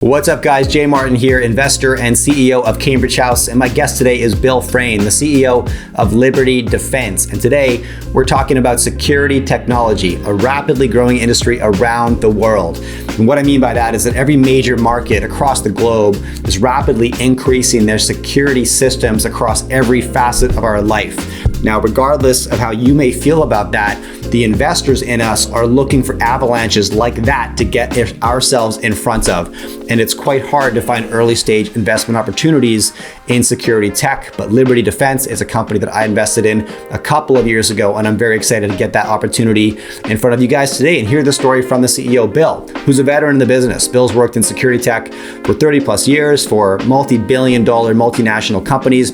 What's up, guys? Jay Martin here, investor and CEO of Cambridge House, and my guest today is Bill Frain, the CEO of Liberty Defense. And today we're talking about security technology, a rapidly growing industry around the world. And what I mean by that is that every major market across the globe is rapidly increasing their security systems across every facet of our life. Now, regardless of how you may feel about that, the investors in us are looking for avalanches like that to get ourselves in front of. And it's quite hard to find early stage investment opportunities in security tech, but Liberty Defense is a company that I invested in a couple of years ago, and I'm very excited to get that opportunity in front of you guys today and hear the story from the CEO, Bill, who's a veteran in the business. Bill's worked in security tech for 30 plus years for multi-billion dollar multinational companies.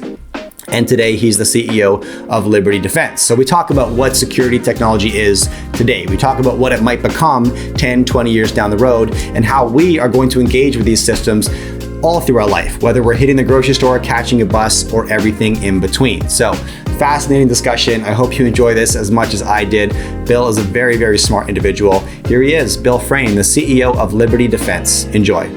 And today he's the CEO of Liberty Defense. So we talk about what security technology is today. We talk about what it might become 10, 20 years down the road and how we are going to engage with these systems all through our life, whether we're hitting the grocery store, catching a bus, or everything in between. So fascinating discussion. I hope you enjoy this as much as I did. Bill is a very, very smart individual. Here he is, Bill Frain, the CEO of Liberty Defense. Enjoy.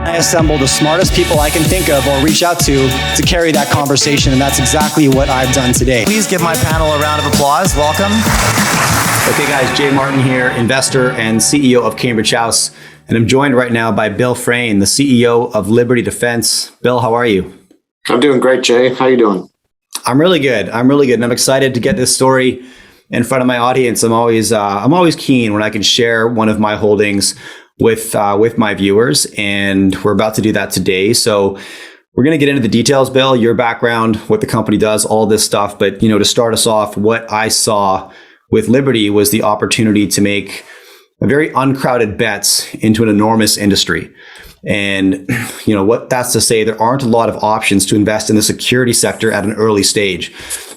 I assemble the smartest people I can think of or reach out to carry that conversation, and that's exactly what I've done today. Please give my panel a round of applause. Welcome. Okay, guys, Jay Martin here, investor and CEO of Cambridge House, and I'm joined right now by Bill Frain, the CEO of Liberty Defense. Bill, how are you? I'm doing great, Jay. How you doing? I'm really good, and I'm excited to get this story in front of my audience. I'm always keen when I can share one of my holdings with my viewers, and we're about to do that today. So we're going to get into the details, Bill, your background, what the company does, all this stuff. But, to start us off, what I saw with Liberty was the opportunity to make a very uncrowded bets into an enormous industry. And, what that's to say, there aren't a lot of options to invest in the security sector at an early stage.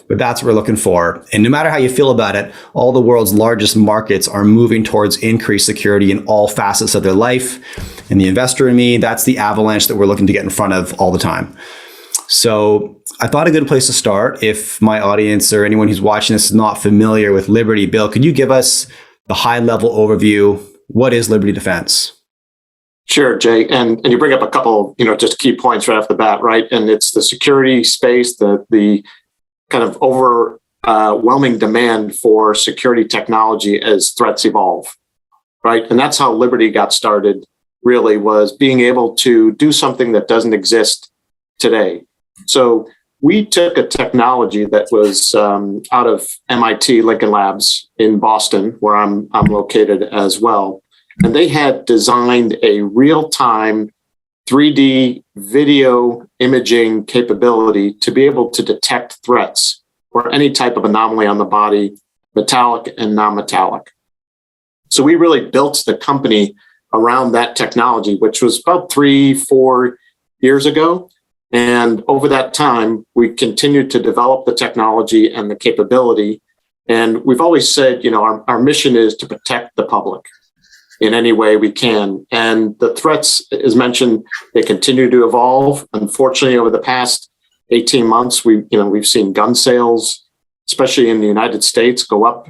But that's what we're looking for. And no matter how you feel about it, all the world's largest markets are moving towards increased security in all facets of their life. And the investor in me, that's the avalanche that we're looking to get in front of all the time. So I thought a good place to start, if my audience or anyone who's watching this is not familiar with Liberty, Bill, could you give us the high level overview? What is Liberty Defense? Sure, Jay. And you bring up a couple, just key points right off the bat, right? And it's the security space, the kind of overwhelming demand for security technology as threats evolve, right? And that's how Liberty got started, really, was being able to do something that doesn't exist today. So we took a technology that was out of MIT Lincoln Labs in Boston, where I'm located as well. And they had designed a real-time 3D video imaging capability to be able to detect threats or any type of anomaly on the body, metallic and non-metallic. So we really built the company around that technology, which was about 3-4 years ago. And over that time, we continued to develop the technology and the capability. And we've always said, our mission is to protect the public in any way we can. And the threats, as mentioned, they continue to evolve. Unfortunately, over the past 18 months, we've seen gun sales, especially in the United States, go up.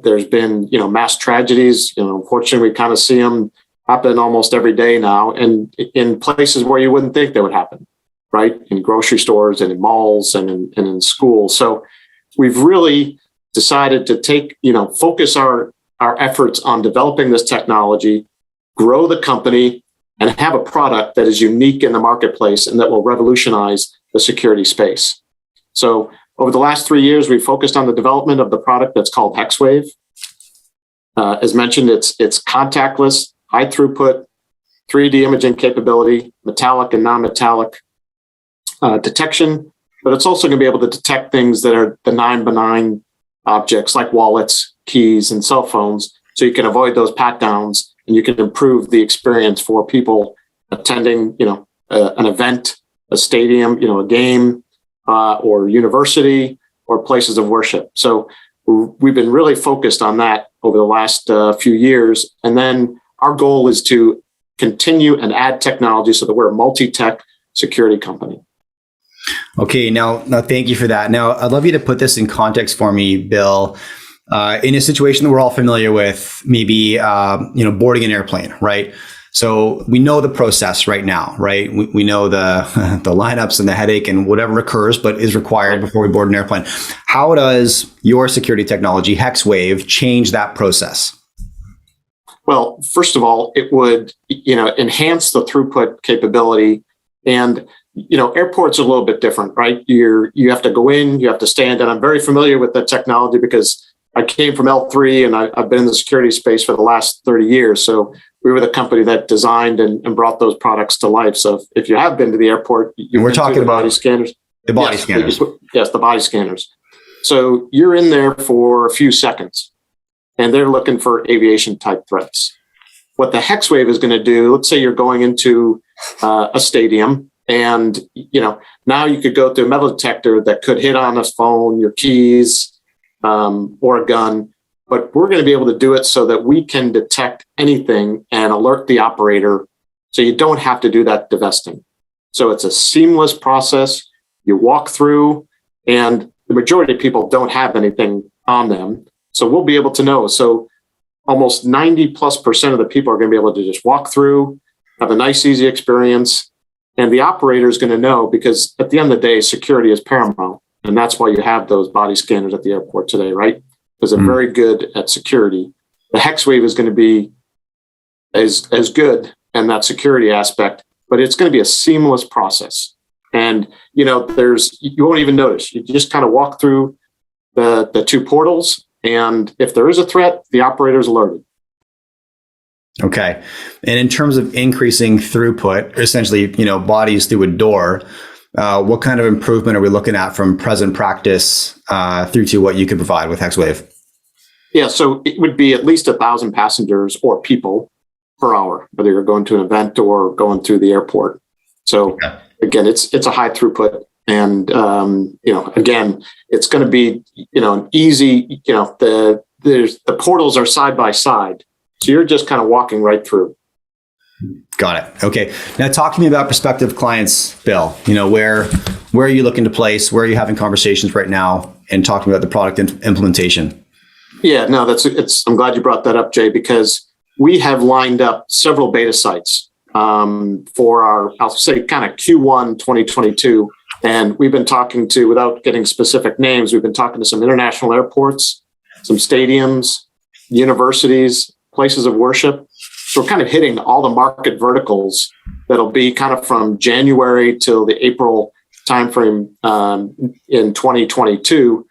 There's been, mass tragedies. Unfortunately, we kind of see them happen almost every day now, and in places where you wouldn't think they would happen, right? In grocery stores and in malls and in schools. So we've really decided to focus our efforts on developing this technology, grow the company, and have a product that is unique in the marketplace and that will revolutionize the security space. So over the last 3 years, we've focused on the development of the product that's called HexWave. As mentioned, it's contactless, high throughput, 3D imaging capability, metallic and non-metallic detection, but it's also going to be able to detect things that are benign objects like wallets, keys, and cell phones, so you can avoid those pat downs and you can improve the experience for people attending, an event, a stadium, a game, or university, or places of worship. So we've been really focused on that over the last few years. And then our goal is to continue and add technology so that we're a multi-tech security company. Okay, now thank you for that. Now, I'd love you to put this in context for me, Bill. In a situation that we're all familiar with, maybe boarding an airplane, right? So we know the process right now, right? We know the the lineups and the headache and whatever occurs, but is required before we board an airplane. How does your security technology, HexWave, change that process? Well, first of all, it would, enhance the throughput capability. And, airports are a little bit different, right? You have to go in, you have to stand. And I'm very familiar with the technology because I came from L3 and I've been in the security space for the last 30 years. So we were the company that designed and brought those products to life. So if you have been to the airport, we're talking about body scanners. The body scanners. Yes, the body scanners. So you're in there for a few seconds and they're looking for aviation type threats. What the HexWave is going to do, let's say you're going into a stadium and, now you could go through a metal detector that could hit on a phone, your keys, or a gun, but we're going to be able to do it so that we can detect anything and alert the operator so you don't have to do that divesting. So it's a seamless process. You walk through and the majority of people don't have anything on them. So we'll be able to know. So almost 90+% of the people are going to be able to just walk through, have a nice, easy experience. And the operator is going to know because at the end of the day, security is paramount. And that's why you have those body scanners at the airport today, right? Because they're very good at security. The HexWave is going to be as good in that security aspect, but it's going to be a seamless process. And, you won't even notice. You just kind of walk through the two portals. And if there is a threat, the operator is alerted. Okay. And in terms of increasing throughput, essentially, bodies through a door, what kind of improvement are we looking at from present practice through to what you could provide with HexWave? Yeah, so it would be at least 1,000 passengers or people per hour, whether you're going to an event or going through the airport. So again, it's a high throughput, and again, it's going to be an easy. The portals are side by side, so you're just kind of walking right through. Got it. Okay. Now talk to me about prospective clients, Bill. Where are you looking to place? Where are you having conversations right now and talking about the product implementation? Yeah, no, I'm glad you brought that up, Jay, because we have lined up several beta sites for our, I'll say kind of Q1 2022. And we've been talking to, without getting specific names, we've been talking to some international airports, some stadiums, universities, places of worship. So we're kind of hitting all the market verticals that'll be kind of from January till the April timeframe in 2022.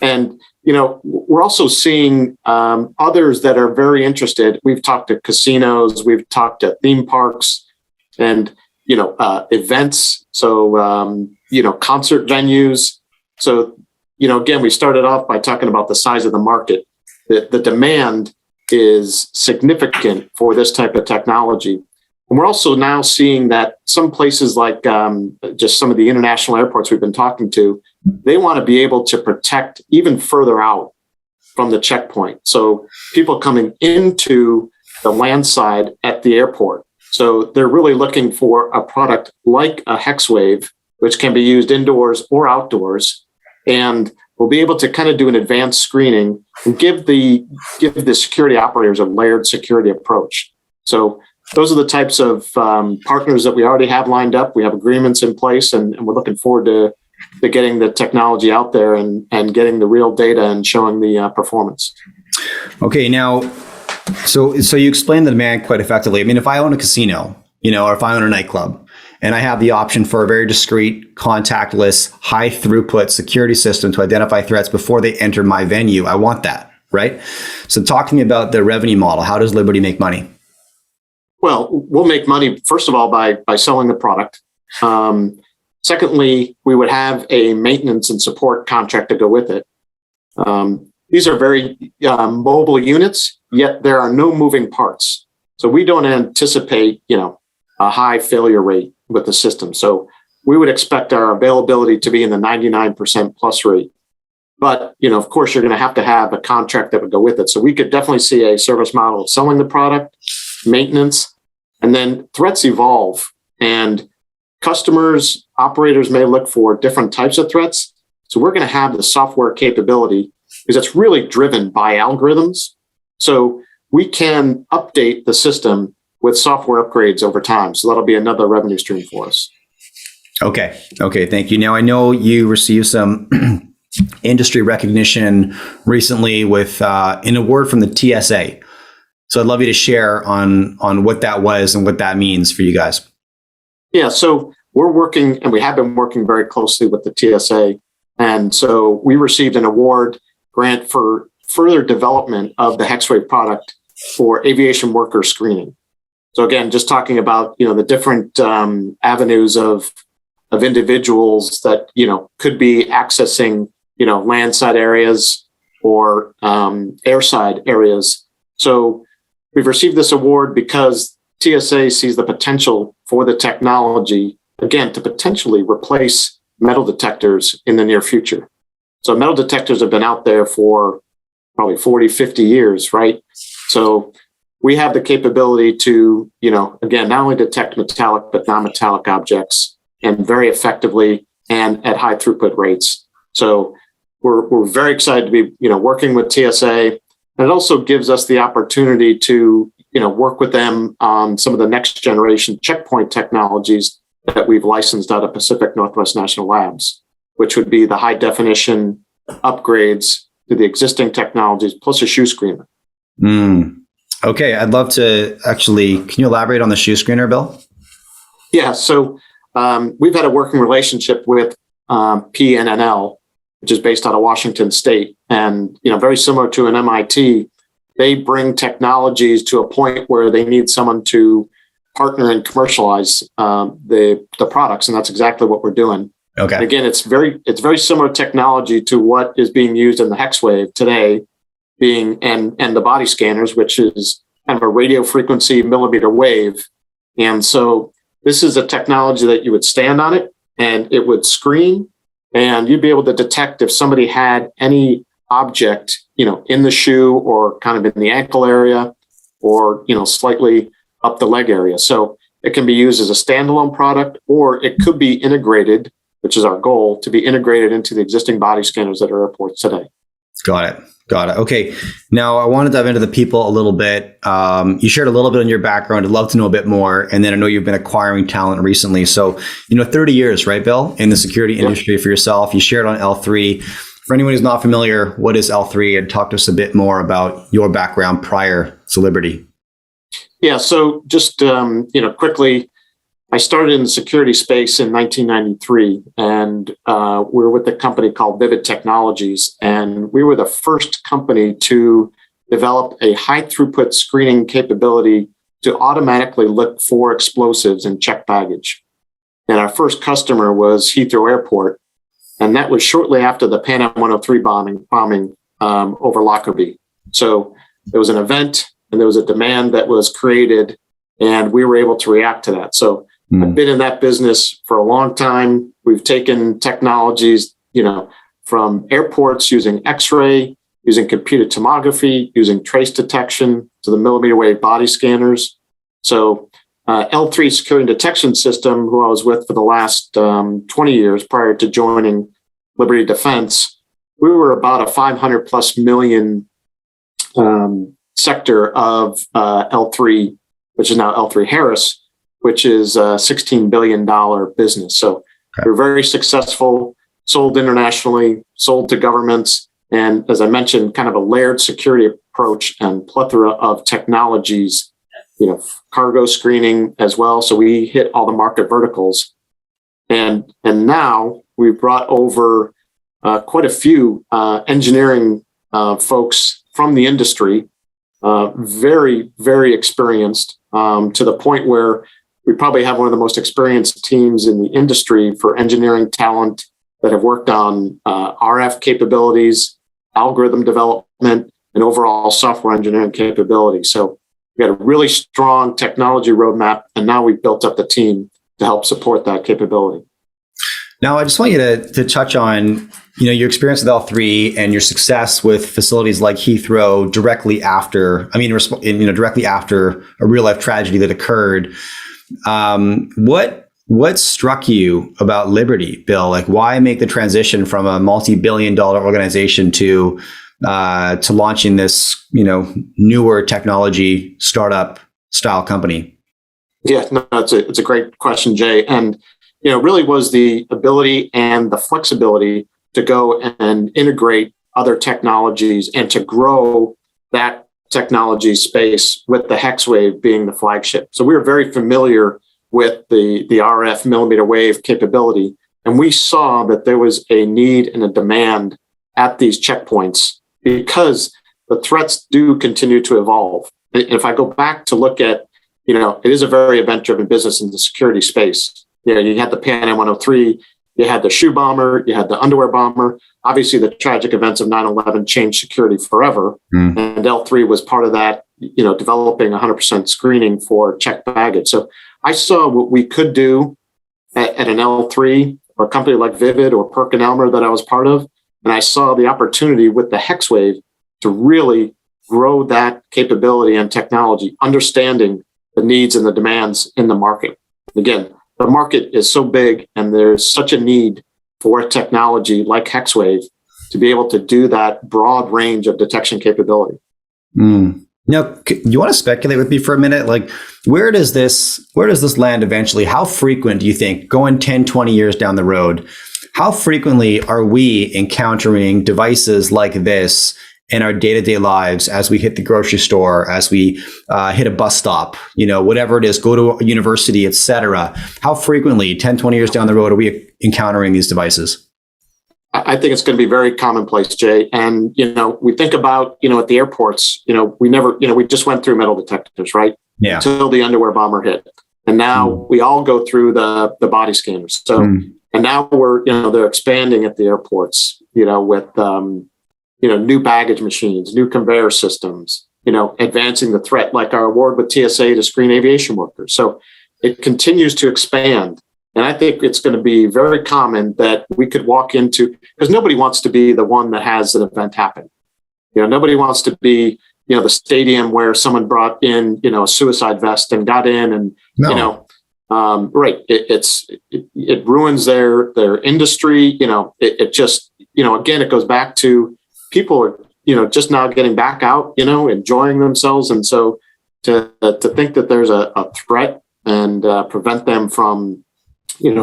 And, we're also seeing others that are very interested. We've talked to casinos, we've talked to theme parks and, events. So, concert venues. So, again, we started off by talking about the size of the market. The demand is significant for this type of technology. And we're also now seeing that some places like just some of the international airports we've been talking to, they want to be able to protect even further out from the checkpoint. So people coming into the land side at the airport. So they're really looking for a product like a HexWave, which can be used indoors or outdoors. And we'll be able to kind of do an advanced screening and give the security operators a layered security approach. So those are the types of partners that we already have lined up. We have agreements in place, and we're looking forward to getting the technology out there and getting the real data and showing the performance. Okay, now, so you explained the demand quite effectively. I mean, if I own a casino, or if I own a nightclub, and I have the option for a very discreet, contactless, high throughput security system to identify threats before they enter my venue, I want that, right? So talk to me about the revenue model. How does Liberty make money? Well, we'll make money, first of all, by selling the product. Secondly, we would have a maintenance and support contract to go with it. These are very mobile units, yet there are no moving parts. So we don't anticipate, a high failure rate with the system. So we would expect our availability to be in the 99% plus rate. But, of course, you're going to have a contract that would go with it. So we could definitely see a service model of selling the product, maintenance, and then threats evolve. And customers, operators may look for different types of threats. So we're going to have the software capability because it's really driven by algorithms. So we can update the system with software upgrades over time. So that'll be another revenue stream for us. Okay. Thank you. Now, I know you received some industry recognition recently with an award from the TSA. So I'd love you to share on what that was and what that means for you guys. Yeah. So we're working, and we have been working very closely with the TSA. And so we received an award grant for further development of the Hexwave product for aviation worker screening. So again, just talking about, the different avenues of individuals that, could be accessing, landside areas or airside areas. So we've received this award because TSA sees the potential for the technology, again, to potentially replace metal detectors in the near future. So metal detectors have been out there for probably 40, 50 years, right? So we have the capability to, again, not only detect metallic, but non-metallic objects, and very effectively and at high throughput rates. So we're very excited to be, working with TSA. And it also gives us the opportunity to, work with them on some of the next generation checkpoint technologies that we've licensed out of Pacific Northwest National Labs, which would be the high definition upgrades to the existing technologies plus a shoe screener. Okay, I'd love to actually, can you elaborate on the shoe screener, Bill? Yeah, so we've had a working relationship with PNNL, which is based out of Washington State. And, very similar to an MIT, they bring technologies to a point where they need someone to partner and commercialize the products. And that's exactly what we're doing. Okay. And again, it's very similar technology to what is being used in the Hexwave today, and the body scanners, which is kind of a radio frequency millimeter wave. And so this is a technology that you would stand on it and it would screen, and you'd be able to detect if somebody had any object, in the shoe or kind of in the ankle area or, slightly up the leg area. So it can be used as a standalone product, or it could be integrated, which is our goal, to be integrated into the existing body scanners at our airports today. Got it. Okay. Now I want to dive into the people a little bit. You shared a little bit on your background. I'd love to know a bit more. And then I know you've been acquiring talent recently. So, 30 years, right, Bill, in the security industry for yourself. You shared on L3. For anyone who's not familiar, what is L3? And talk to us a bit more about your background prior to Liberty. Yeah. So just, quickly, I started in the security space in 1993, and we were with a company called Vivid Technologies, and we were the first company to develop a high throughput screening capability to automatically look for explosives and check baggage. And our first customer was Heathrow Airport, and that was shortly after the Pan Am 103 bombing over Lockerbie. So there was an event, and there was a demand that was created, and we were able to react to that. So I've been in that business for a long time. We've taken technologies, from airports using X-ray, using computed tomography, using trace detection, to the millimeter wave body scanners. So L3 Security Detection System, who I was with for the last 20 years prior to joining Liberty Defense, we were about a 500 plus million sector of L3, which is now L3 Harris, which is a $16 billion business. So we're very successful, sold internationally, sold to governments, and as I mentioned, kind of a layered security approach and plethora of technologies, cargo screening as well. So we hit all the market verticals. And now we've brought over quite a few engineering folks from the industry, very, very experienced, to the point where we probably have one of the most experienced teams in the industry for engineering talent that have worked on RF capabilities, algorithm development, and overall software engineering capability. So we got a really strong technology roadmap, and now we've built up the team to help support that capability. Now, I just want you to touch on, your experience with L3 and your success with facilities like Heathrow directly after a real life tragedy that occurred. What struck you about Liberty, Bill? Like, why make the transition from a multi-billion-dollar organization to launching this, newer technology startup style company? Yeah, no, it's a great question, Jay. And, really was the ability and the flexibility to go and integrate other technologies and to grow that technology space with the HexWave being the flagship. So we were very familiar with the RF millimeter wave capability. And we saw that there was a need and a demand at these checkpoints because the threats do continue to evolve. And if I go back to look at, it is a very event-driven business in the security space. You had the Pan Am 103, you had the shoe bomber, you had the underwear bomber. Obviously, the tragic events of 9/11 changed security forever. And L3 was part of that, developing 100% screening for checked baggage. So I saw what we could do at an L3 or a company like Vivid or PerkinElmer that I was part of. And I saw the opportunity with the HexWave to really grow that capability and technology, understanding the needs and the demands in the market. Again, the market is so big and there's such a need for a technology like HexWave to be able to do that broad range of detection capability. Now, you want to speculate with me for a minute? Like, where does this land eventually? How frequent do you think, going 10, 20 years down the road, how frequently are we encountering devices like this in our day-to-day lives as we hit the grocery store, as we hit a bus stop, whatever it is, go to a university, etc.? How frequently, 10, 20 years down the road, are we encountering these devices? I think it's going to be very commonplace, Jay. And, we think about, at the airports, we just went through metal detectors, right? Yeah. Until the underwear bomber hit. And now we all go through the body scanners. So, and now they're expanding at the airports, with, new baggage machines, new conveyor systems, advancing the threat, like our award with TSA to screen aviation workers. So it continues to expand. And I think it's going to be very common that we could walk into, because nobody wants to be the one that has an event happen. Nobody wants to be, the stadium where someone brought in, a suicide vest and got in and, right. It ruins their industry. It just, again, it goes back to people are, just now getting back out, enjoying themselves. And so to think that there's a threat and prevent them from,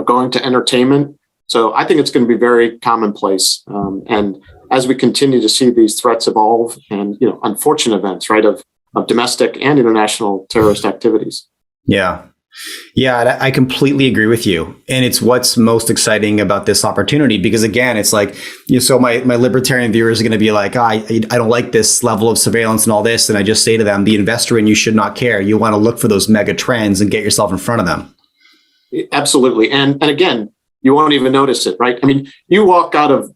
going to entertainment. So I think it's going to be very commonplace. And as we continue to see these threats evolve and, unfortunate events, right, of domestic and international terrorist activities. Yeah. Yeah, I completely agree with you. And it's what's most exciting about this opportunity, because again, it's like, so my libertarian viewers are going to be like, I don't like this level of surveillance and all this. And I just say to them, the investor in you should not care. You want to look for those mega trends and get yourself in front of them. Absolutely. And again, you won't even notice it, right? I mean, you walk out of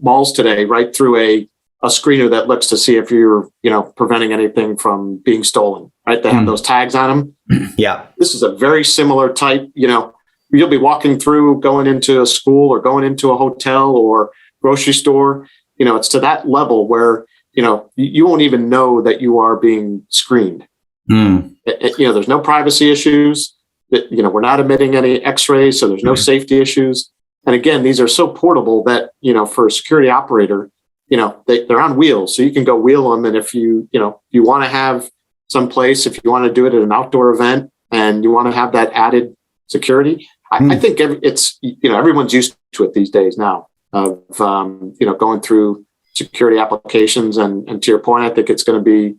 malls today, right, through a screener that looks to see if you're, preventing anything from being stolen, right? They have those tags on them. Yeah. This is a very similar type, you'll be walking through, going into a school or going into a hotel or grocery store. It's to that level where, you won't even know that you are being screened. There's no privacy issues. We're not emitting any x-rays, so there's no safety issues. And again, these are so portable that, for a security operator, they're on wheels, so you can go wheel them. And if you want to have some place, if you want to do it at an outdoor event and you want to have that added security, I think it's, everyone's used to it these days now of, going through security applications. And to your point, I think it's going to be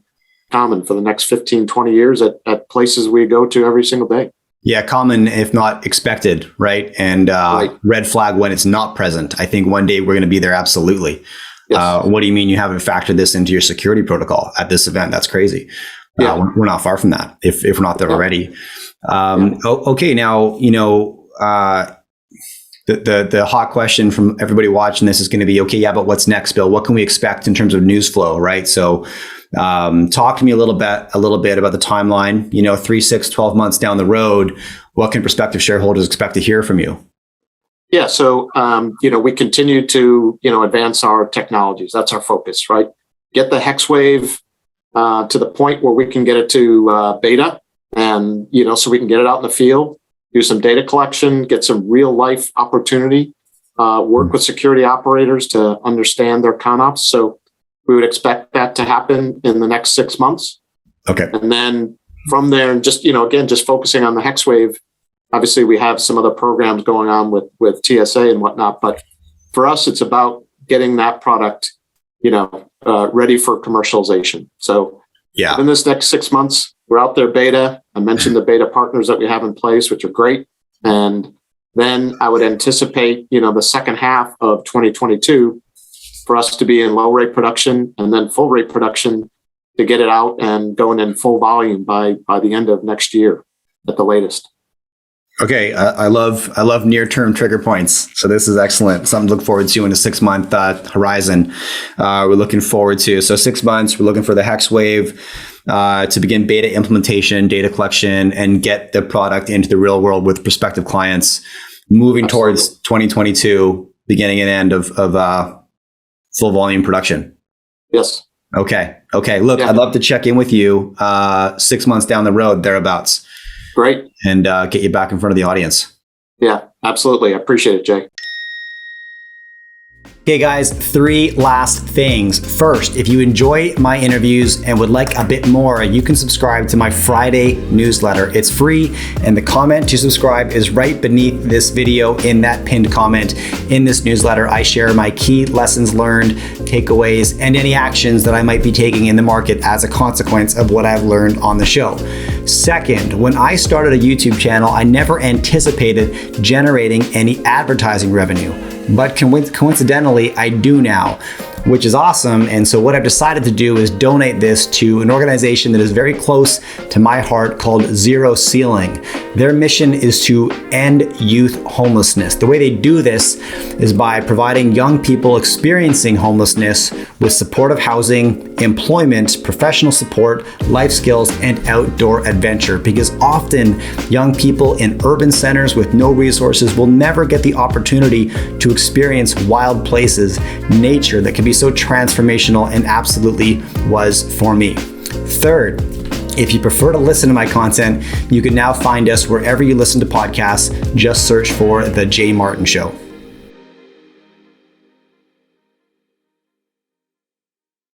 common for the next 15, 20 years at places we go to every single day. Yeah, common, if not expected, right? And right. Red flag when it's not present. I think one day we're going to be there, absolutely. Yes. What do you mean you haven't factored this into your security protocol at this event? That's crazy. Yeah. We're not far from that, if we're not there already. Okay, now, the hot question from everybody watching this is going to be, okay, yeah, but what's next, Bill? What can we expect in terms of news flow, right? So talk to me a little bit about the timeline, 3, 6, 12 months down the road. What can prospective shareholders expect to hear from you? Yeah. So, we continue to, advance our technologies. That's our focus, right? Get the HexWave to the point where we can get it to beta and, so we can get it out in the field, do some data collection, get some real life opportunity, work with security operators to understand their ConOps. So we would expect that to happen in the next 6 months. Okay. And then, from there, and just, again, just focusing on the hex wave. Obviously, we have some other programs going on with TSA and whatnot, but for us, it's about getting that product, ready for commercialization. So in this next 6 months, we're out there beta. I mentioned the beta partners that we have in place, which are great. And then I would anticipate, the second half of 2022 for us to be in low rate production and then full rate production to get it out and going in full volume by the end of next year at the latest. Okay, I love near-term trigger points. So this is excellent. Something to look forward to in a 6-month horizon. We're looking forward to. So 6 months, we're looking for the hex wave to begin beta implementation, data collection, and get the product into the real world with prospective clients. Moving towards 2022, beginning and end of full volume production. Yes. Okay. Look, I'd love to check in with you 6 months down the road, thereabouts. Great. And get you back in front of the audience. Yeah, absolutely. I appreciate it, Jay. Okay, guys, 3 last things. First, if you enjoy my interviews and would like a bit more, you can subscribe to my Friday newsletter. It's free, and the comment to subscribe is right beneath this video in that pinned comment. In this newsletter, I share my key lessons learned, takeaways, and any actions that I might be taking in the market as a consequence of what I've learned on the show. Second, when I started a YouTube channel, I never anticipated generating any advertising revenue. But coincidentally, I do now, which is awesome. And so what I've decided to do is donate this to an organization that is very close to my heart called Zero Ceiling. Their mission is to end youth homelessness. The way they do this is by providing young people experiencing homelessness with supportive housing, employment, professional support, life skills, and outdoor adventure. Because often young people in urban centers with no resources will never get the opportunity to experience wild places, nature that can be so transformational, and absolutely was for me. Third, if you prefer to listen to my content, you can now find us wherever you listen to podcasts. Just search for The Jay Martin Show.